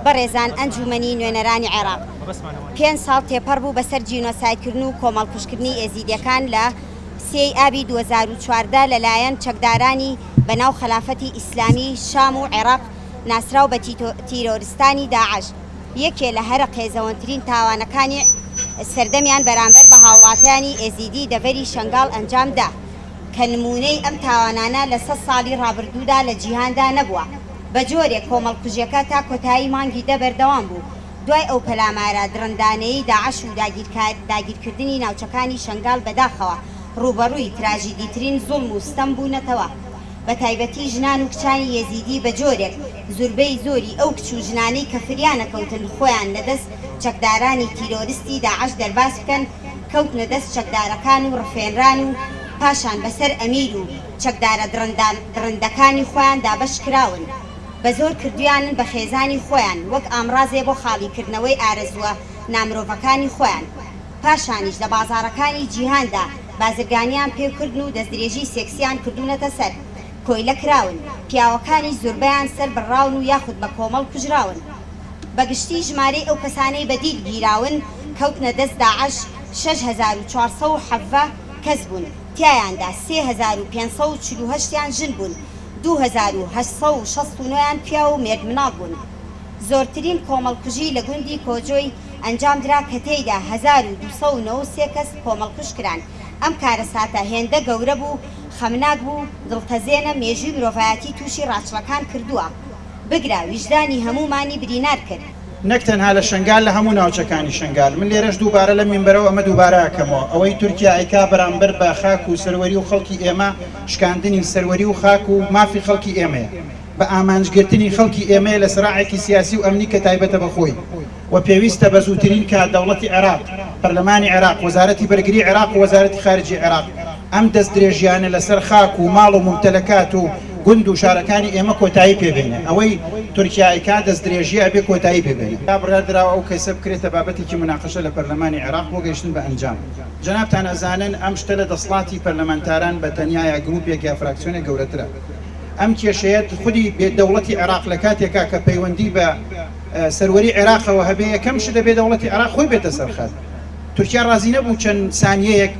بەڕێزان ئەنجومەنی نوێنەرانی عێراق 5 ساڵ تێپەڕ بوو بەسەر جینۆسایدکردن و کۆمەڵکوژکردنی ئێزیدیەکان لە 3 ئابی 2014 لەلایەن چەکدارانی بەناو خلافەتی ئیسلامی شام و عێراق ناسراو بە تیرۆریستانی داعش یەکێ لە هەرە قێزەوەترین تاوانەکانی سەردەمیان بەرامبەر بە هاوڵاتیانی ئێزیدی دەڤەری شنگال ئەنجامدا کە نمونەی ئەم تاوانانە لە 100 ساڵی ڕابردوودا لە جیهاندا نەبووە. بە جۆرێک کۆمەڵکوژیەکە تا کۆتایی مانگی بەردەوام بوو دوای ئەو پەلامارە درەندانەی داعش و داگیرکردنی ناوچەکانی شنگال بەداخەوە ڕوبەڕووی تراژیدیترین زوڵم و ستەم بوونەتەوە بە تایبەتی ژنان و کچانی یێزیدی بە جۆرێک زوربەی زۆری ئەو کچ و ژنانەی کە فریانەکەوتن خۆیان لەدەست چەکدارانی تیرۆریستی داعش دەرباز بکەن کەوتنە دەست چەکدارەکان و ڕفێنران و پاشان بەسەر ئەمیر و چەکدارە درەندەکانی خۆیان دابەش کراون بە زۆر کردویانن بە خێزانی خۆیان وەک ئامڕازێ بۆ خاڵیکردنەوەی ئارەزووە نامرۆڤەکانی خۆیان پاشانیش لە بازاڕەکانی جیهاندا بازرگانیان پێکردن و دەستدرێژی سێکسیان کردوونەتە سەر کۆیلە کراون پیاوەکانی زۆربەیان سەر بڕاون و یاخود بە کۆمەڵ کوژراون بەگشتی ژمارەی ئەو کەسانەی بەدید گیراون کەوتنە دەست داعش 6470 کەس بوون تیایاندا 3548یان ژن بوون 2869یان پیا و مێردمناڵ بوون. زۆرترین کۆمەڵکوژی لە گوندی کۆجۆی ئەنجامدرا کە تێیدا 1293 کەس کۆمەڵکوژ کران. ئەم کارەساتە هێندە گەورە بوو خەمناک بوو دڵتەزێنە مێژووی مرۆڤایەتی تووشی ڕاچڵەکان کردووە بگرا ویژدانی هەمومانی برینار کرد. نەک تەنها لە شنگال لە هەموو ناوچەکانی شنگال من لێرەش دووبارە لە مینبەرەوە ئەمە دووبارە ئەکەمەوە ئەوەی تورکیا ئەیکا بەرامبەر بە خاک و سەروەری و خەڵکی ئێمە شکاندنی سەروەری و خاک و مافی خەڵکی ئێمەیە بە ئامانجگرتنی خەڵکی ئێمەیە لە سراعێکی سیاسی و ئەمنی کە تایبەتە بەخۆی و پێویستە بە زووترین کات دەوڵەتی عێراق پەرلەمانی عێراق وەزارەتی بەرگری عێراق و وەزارەتی خارجی عێراق ئەم دەست درێژیانە لەسەر خاک و ماڵ و ممتەلەکات و گوند و شارەکانی ئێمە کۆتایی پێبێنێ ئەوەی تورکیایکا دەست درێژی ئەبێ کۆتایی پێبێنێ تا بڕاردراوە ئەو کەسە بکرێتە بابەتێکی مناقەشە لە پەرلەمانی عێراق بۆ گەیشتن بە ئەنجام. جەنابتان ئەزانن ئەم شتە لە دەسڵاتی پەرلەمانتاران بە تەنیایە گروپێک یا فراکسیۆنێک گەورەترە. ئەم کێشەیەت خودی بێدەوڵەتی عێراق لە کاتێکا کە پەیوەندی بە سەروەری عێراقەوە هەبێ یەکەم شت دەبێ دەوڵەتی عێراق خۆی بێتە سەرخەت. تورکیا ڕازی نەبوو چەند سانیەیەک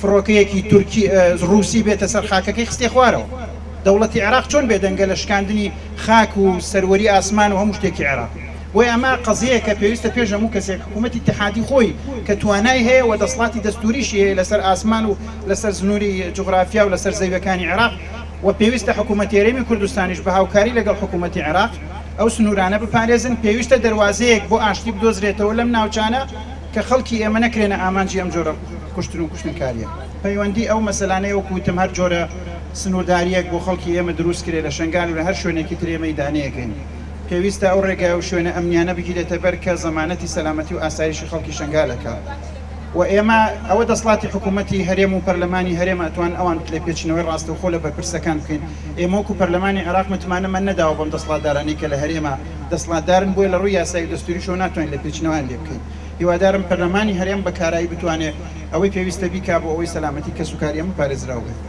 فڕۆکەیەکی تورکی ڕووسی بێتە سەر خاکەکەی خستێ خوارەوە. دەوڵەتی عێراق چۆن بێدەنگە لە شکاندنی خاک و سەروەری ئاسمان و هەموو شتێکی عێراق بۆی ئەمە قەزەیە کە پێویستە پێش هەموو کەسێک حکوومەتی اتحادی خۆی کە توانای هەیە و دەسڵاتی دەستوریشی هەیە لەسەر ئاسمان و لەسەر زنووری جوغرافیا و لەسەر زەویەکانی عێراق و پێویستە حکوومەتی هەرێمی کوردستانیش بە هاوکاری لەگەڵ حکوومەتی عێراق ئەو سنوورانە بپارێزن پێویستە دەواازەیەک بۆ ئاشتی بدۆزرێتەوە لەم ناوچانە کە خەڵکی ئێمە نەکرێنە ئامانجی ئەم جۆرە کوشتن و کوشتنکاریە. پەیوەندی ئەو مەسەلانەیە وەکوتم هەر جۆرە سنوورداریەک بۆ خەڵکی ئێمە دروست کرێ لە شنگال و لە هەر شوێنێکی تر ئێمە دانەیەکەین پێویستە ئەو ڕێگای و شوێنە ئەمنیانە بگیرێتە بەر کە زەمانەتی سەلامەتی و ئاسایشی خەڵکی شنگالەکە و ئێمە ئەوە دەسڵاتی حکوومەتی هەرێم و پەرلەمانی هەرێمە ئەتوان ئەوان لە پێچینەوەی ڕاستەوخۆ لە بەرپرسەکان بکەین. ئێمە وەکو پەرلەمانی عێراق متمانەمە نەداوە بەم دەسڵاتدارانی کە لە هەرێمە دەسڵاتدارن بۆی لە ڕووی یاسایی دەستوریشەوە ناتوانین لە پێچینەوەیان لێ بکەین. هیوادارم پەرلەمانی هەرێم بەکارایی بتوانێت ئەوەی پێویستە بیکا بۆ ئەوەی سەلامەتی کەسوکاری ئەمە پارێزراوە بێت.